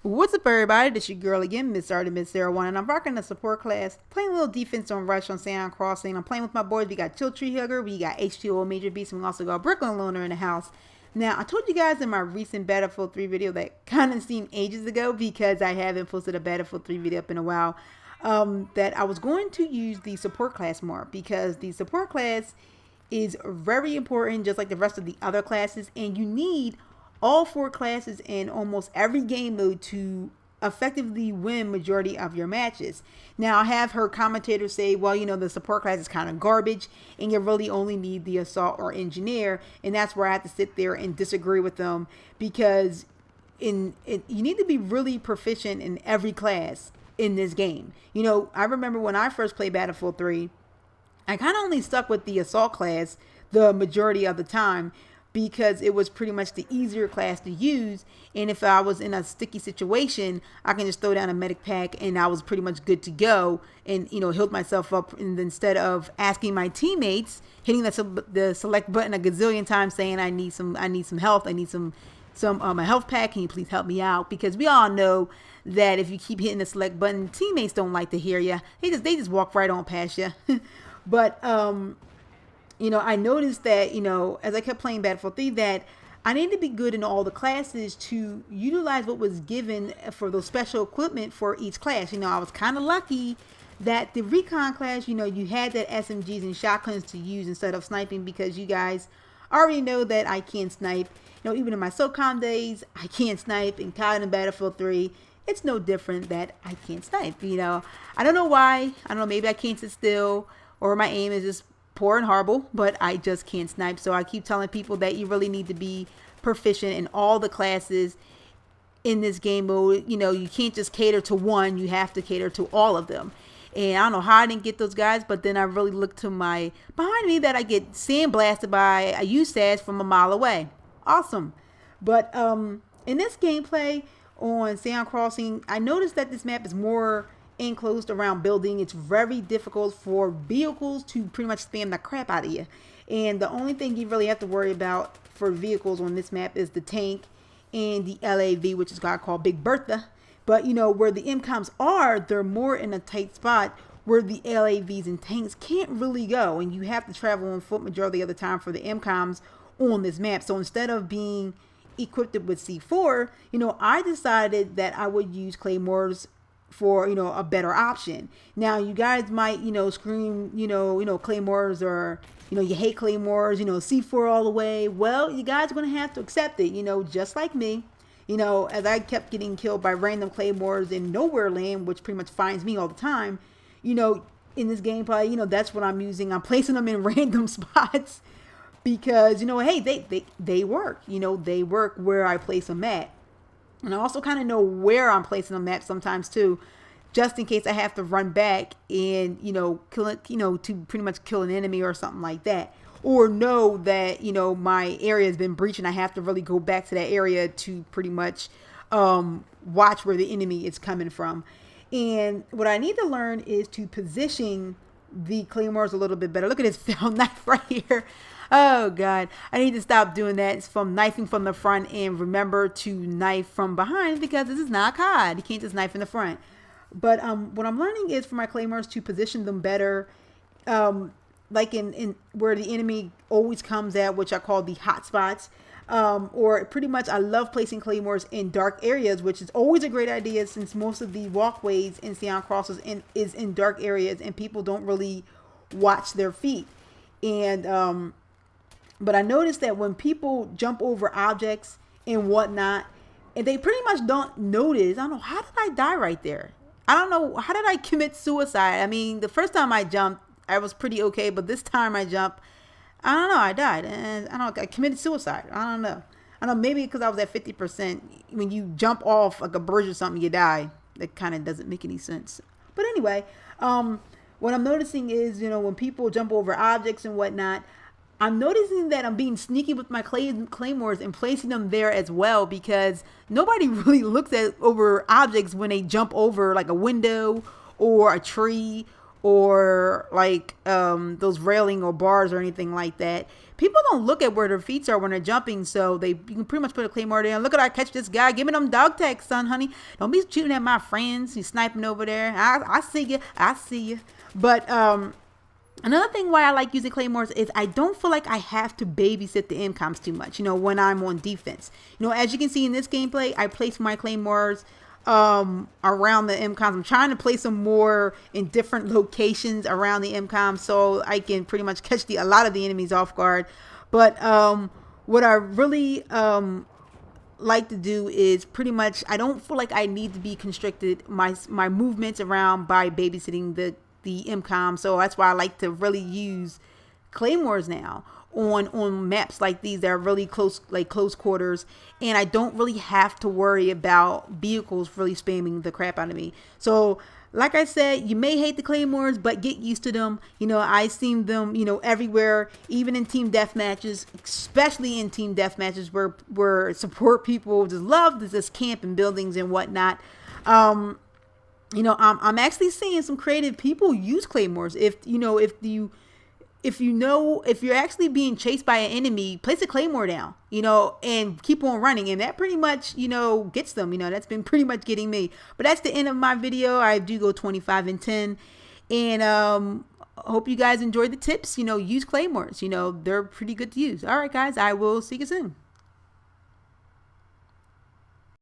What's up, everybody? This your girl again, Miss Artemis01, and I'm rocking the support class, playing a little defense on Rush on Sand Crossing. I'm playing with my boys. We got Chill Tree Hugger, we got H2O Major Beast, and we also got Brooklyn Loner in the house. Now, I told you guys in my recent Battlefield 3 video that kind of seemed ages ago because I haven't posted a Battlefield 3 video up in a while, that I was going to use the support class more because the support class is very important, just like the rest of the other classes, and you need all four classes in almost every game mode to effectively win majority of your matches. Now, I have heard commentators say, well, you know, the support class is kind of garbage and you really only need the assault or engineer, and that's where I have to sit there and disagree with them because you need to be really proficient in every class in this game. You know, I remember when I first played Battlefield 3, I kind of only stuck with the assault class the majority of the time because it was pretty much the easier class to use, and if I was in a sticky situation, I can just throw down a medic pack and I was pretty much good to go and, you know, healed myself up. And instead of asking my teammates, hitting the select button a gazillion times saying I need some health, I need some a health pack, can you please help me out? Because we all know that if you keep hitting the select button, teammates don't like to hear you. They just walk right on past you. But you know, I noticed that, you know, as I kept playing Battlefield 3, that I needed to be good in all the classes to utilize what was given for those special equipment for each class. You know, I was kind of lucky that the recon class, you know, you had that SMGs and shotguns to use instead of sniping, because you guys already know that I can't snipe. You know, even in my SOCOM days, I can't snipe, and COD and Battlefield 3, it's no different that I can't snipe. You know, I don't know why. I don't know, maybe I can't sit still, or my aim is just poor and horrible, but I just can't snipe. So I keep telling people that you really need to be proficient in all the classes in this game mode. You know, you can't just cater to one, you have to cater to all of them. And I don't know how I didn't get those guys, but then I really looked to my behind me that I get sandblasted by a USAS from a mile away. Awesome. But in this gameplay on Sand Crossing, I noticed that this map is more enclosed around building. It's very difficult for vehicles to pretty much spam the crap out of you, and the only thing you really have to worry about for vehicles on this map is the tank and the LAV, which is called Big Bertha. But you know, where the MCOMs are, they're more in a tight spot where the LAVs and tanks can't really go, and you have to travel on foot majority of the time for the MCOMs on this map. So instead of being equipped with C4, you know, I decided that I would use Claymores for, you know, a better option. Now, you guys might, you know, scream, you know, Claymores, or, you know, you hate Claymores, you know, C4 all the way. Well, you guys are going to have to accept it, you know, just like me. You know, as I kept getting killed by random Claymores in nowhere land, which pretty much finds me all the time, you know, in this gameplay, you know, that's what I'm using. I'm placing them in random spots because, you know, hey, they work. You know, they work where I place them at. And I also kind of know where I'm placing them at sometimes too, just in case I have to run back and, you know, kill it, you know, to pretty much kill an enemy or something like that. Or know that, you know, my area has been breached and I have to really go back to that area to pretty much watch where the enemy is coming from. And what I need to learn is to position the Claymores a little bit better. Look at this found knife right here. Oh God, I need to stop doing that. It's from knifing from the front, and remember to knife from behind, because this is not COD. You can't just knife in the front. But what I'm learning is for my Claymores to position them better, like in where the enemy always comes at, which I call the hot spots. Or pretty much I love placing Claymores in dark areas, which is always a great idea since most of the walkways in Sand Crosses is in dark areas and people don't really watch their feet. And but I noticed that when people jump over objects and whatnot, and they pretty much don't notice, I don't know, how did I die right there? I don't know, how did I commit suicide? I mean, the first time I jumped, I was pretty okay, but this time I jumped, I don't know, I died. And I committed suicide. I don't know, maybe because I was at 50%. When you jump off like a bridge or something, you die. That kind of doesn't make any sense. But anyway, what I'm noticing is, you know, when people jump over objects and whatnot, I'm noticing that I'm being sneaky with my Claymores and placing them there as well, because nobody really looks at over objects when they jump over like a window or a tree or like those railing or bars or anything like that. People don't look at where their feet are when they're jumping, so you can pretty much put a claymore there. And look at I catch this guy. Give me them dog tags, son, honey. Don't be shooting at my friends. He's sniping over there. I see you. I see you. But another thing why I like using claymores is I don't feel like I have to babysit the MCOMs too much, when I'm on defense. As you can see in this gameplay, I place my claymores around the MCOMs. I'm trying to place them more in different locations around the MCOMs so I can pretty much catch a lot of the enemies off guard. But what I really like to do is pretty much, I don't feel like I need to be constricted my movements around by babysitting the MCOM. So that's why I like to really use claymores now on maps like these that are really close, like close quarters, and I don't really have to worry about vehicles really spamming the crap out of me. So like I said, you may hate the claymores, but get used to them. I seen them everywhere, even in team death matches, especially in team death matches where support people just love to just camp in buildings and whatnot. I'm actually seeing some creative people use claymores. If you're actually being chased by an enemy, place a claymore down, and keep on running. And that pretty much, gets them, that's been pretty much getting me. But that's the end of my video. I do go 25 and 10. And hope you guys enjoyed the tips. Use claymores. They're pretty good to use. All right, guys, I will see you soon.